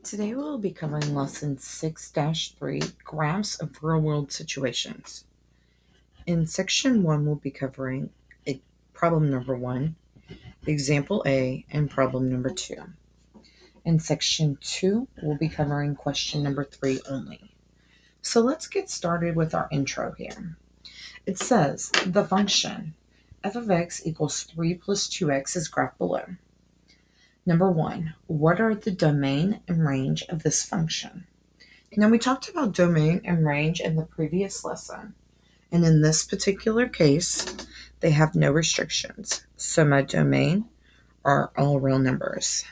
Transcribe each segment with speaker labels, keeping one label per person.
Speaker 1: Today we'll be covering lesson 6-3, Graphs of Real-World Situations. In section 1, we'll be covering problem number 1, example A, and problem number 2. In section 2, we'll be covering question number 3 only. So let's get started with our intro here. It says, the function f of x equals 3 plus 2x is graphed below. Number 1, what are the domain and range of this function? Now, we talked about domain and range in the previous lesson, and in this particular case, they have no restrictions. So my domain are all real numbers.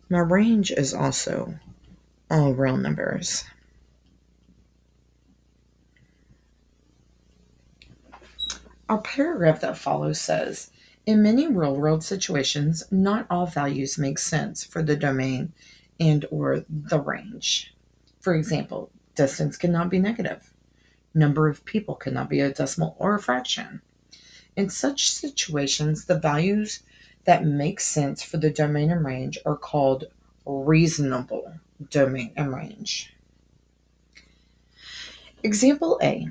Speaker 1: My range is also all real numbers. Our paragraph that follows says, in many real-world situations, not all values make sense for the domain and or the range. For example, distance cannot be negative. Number of people cannot be a decimal or a fraction. In such situations, the values that make sense for the domain and range are called reasonable domain and range. Example A.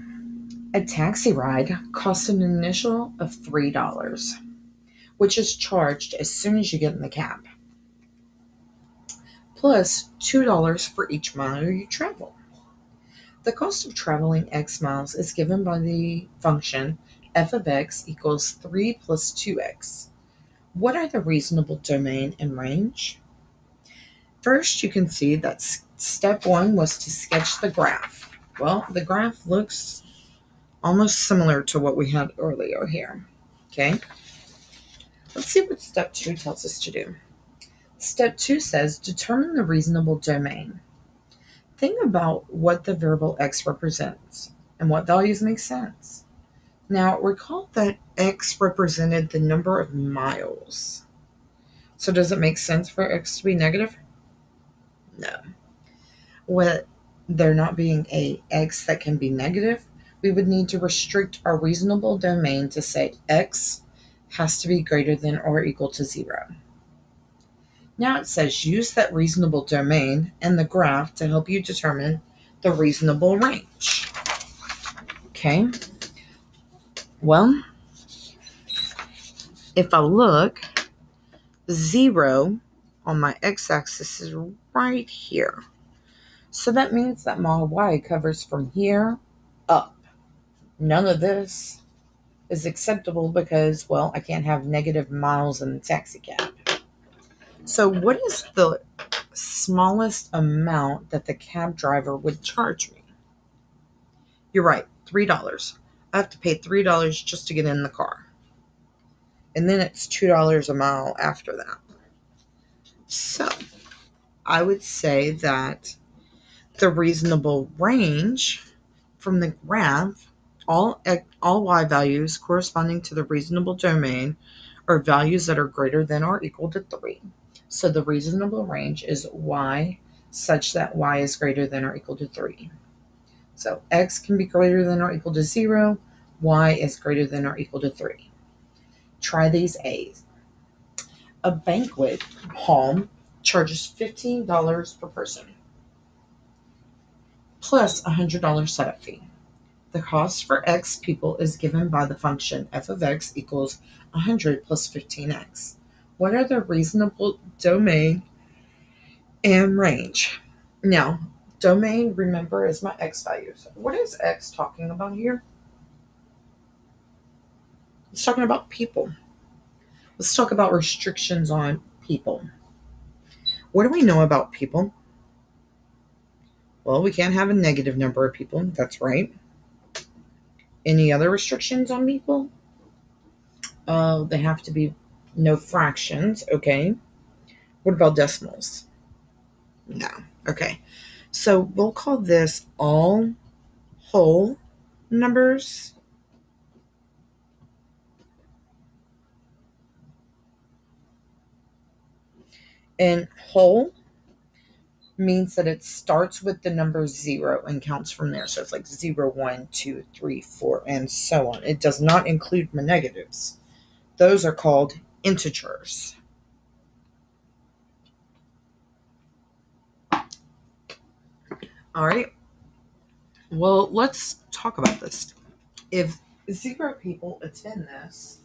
Speaker 1: A taxi ride costs an initial of $3, which is charged as soon as you get in the cab, plus $2 for each mile you travel. The cost of traveling X miles is given by the function f of x equals 3 plus 2x. What are the reasonable domain and range? First, you can see that step 1 was to sketch the graph. Well, the graph looks almost similar to what we had earlier here. Okay, let's see what step 2 tells us to do. Step 2 says determine the reasonable domain. Think about what the variable x represents and what values make sense. Now, recall that x represented the number of miles. So does it make sense for x to be negative? No. With there not being a x that can be negative, we would need to restrict our reasonable domain to say x has to be greater than or equal to 0. Now it says use that reasonable domain and the graph to help you determine the reasonable range. Okay. Well, if I look, 0 on my x-axis is right here. So that means that my y covers from here up. None of this is acceptable because, well, I can't have negative miles in the taxi cab. So what is the smallest amount that the cab driver would charge me? You're right, $3. I have to pay $3 just to get in the car. And then it's $2 a mile after that. So I would say that the reasonable range from the graph, all y values corresponding to the reasonable domain are values that are greater than or equal to 3. So the reasonable range is y such that y is greater than or equal to 3. So x can be greater than or equal to 0, y is greater than or equal to 3. Try these A's. A banquet hall charges $15 per person, plus a $100 setup fee. The cost for x people is given by the function f of x equals 100 plus 15x. What are the reasonable domain and range? Now, domain, remember, is my x values. What is x talking about here? It's talking about people. Let's talk about restrictions on people. What do we know about people? Well, we can't have a negative number of people. That's right. Any other restrictions on people? They have to be no fractions. Okay. What about decimals? No. Okay. So we'll call this all whole numbers. And whole means that it starts with the number 0 and counts from there. So it's like 0, 1, 2, 3, 4, and so on. It does not include my negatives. Those are called integers. All right. Well, let's talk about this. If 0 people attend this,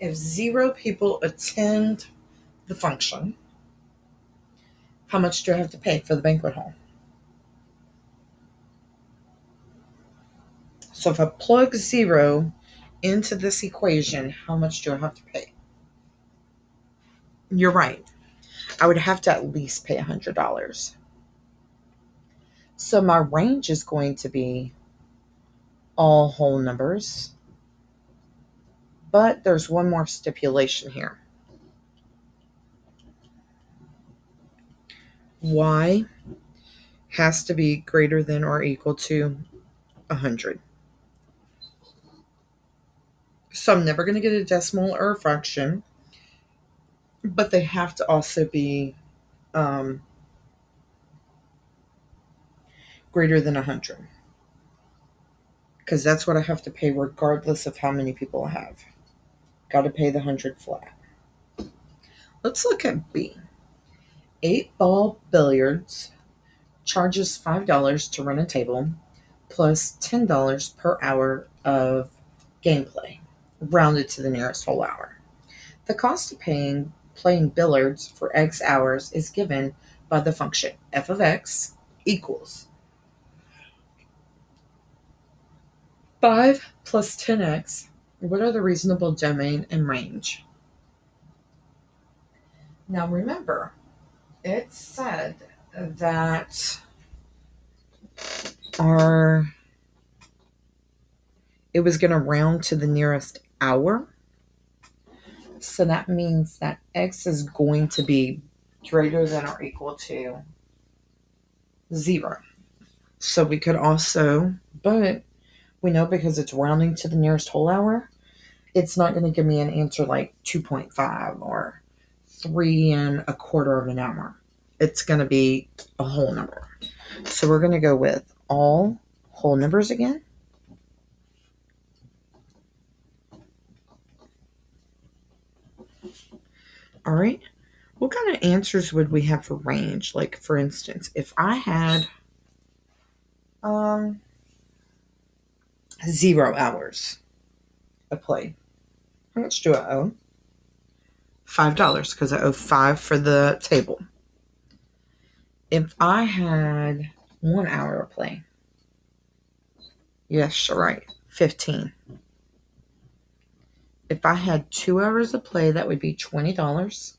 Speaker 1: if 0 people attend the function, how much do I have to pay for the banquet hall? So if I plug 0 into this equation, how much do I have to pay? You're right. I would have to at least pay $100. So my range is going to be all whole numbers, but there's one more stipulation here. Y has to be greater than or equal to 100. So I'm never going to get a decimal or a fraction, but they have to also be greater than 100, because that's what I have to pay regardless of how many people I have. Got to pay the 100 flat. Let's look at B. 8-ball billiards charges $5 to rent a table plus $10 per hour of gameplay, rounded to the nearest whole hour. The cost of playing billiards for X hours is given by the function f of x equals 5 plus 10x. What are the reasonable domain and range? Now remember, it said that it was going to round to the nearest hour. So that means that x is going to be greater than or equal to 0. So we could also, but we know because it's rounding to the nearest whole hour, it's not going to give me an answer like 2.5 or 3.25 of an hour. It's going to be a whole number. So we're going to go with all whole numbers again. All right. What kind of answers would we have for range? Like, for instance, if I had 0 hours of play, how much do I owe? $5, because I owe 5 for the table. If I had 1 hour of play, yes, you're right, 15. If I had 2 hours of play, that would be $20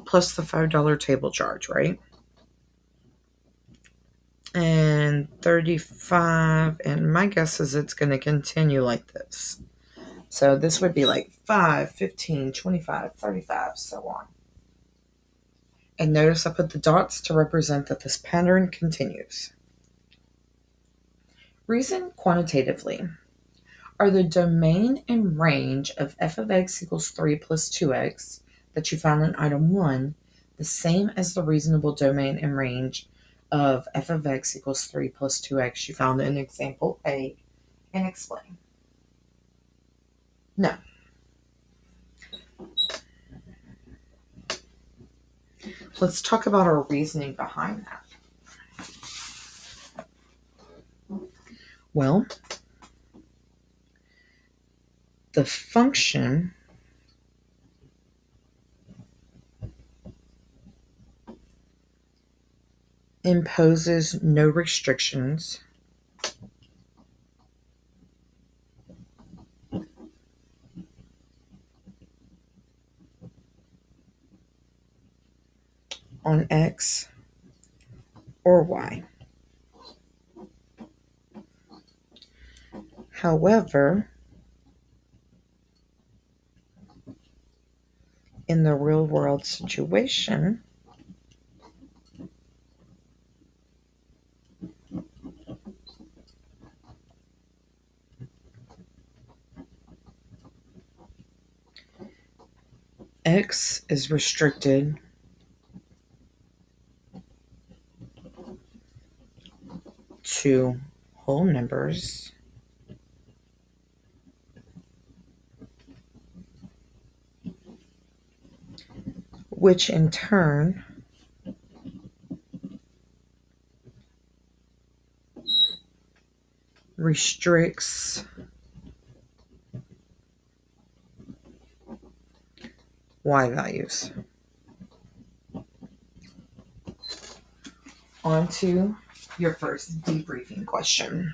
Speaker 1: plus the $5 table charge, right? And 35, and my guess is it's going to continue like this. So this would be like 5, 15, 25, 35, so on. And notice I put the dots to represent that this pattern continues. Reason quantitatively. Are the domain and range of f of x equals 3 plus 2x that you found in item 1 the same as the reasonable domain and range of f of x equals 3 plus 2x you found in example A, and explain? No. Let's talk about our reasoning behind that. Well, the function imposes no restrictions on x or y. However, in the real world situation, x is restricted to whole numbers which in turn restricts y values. On to your first debriefing question.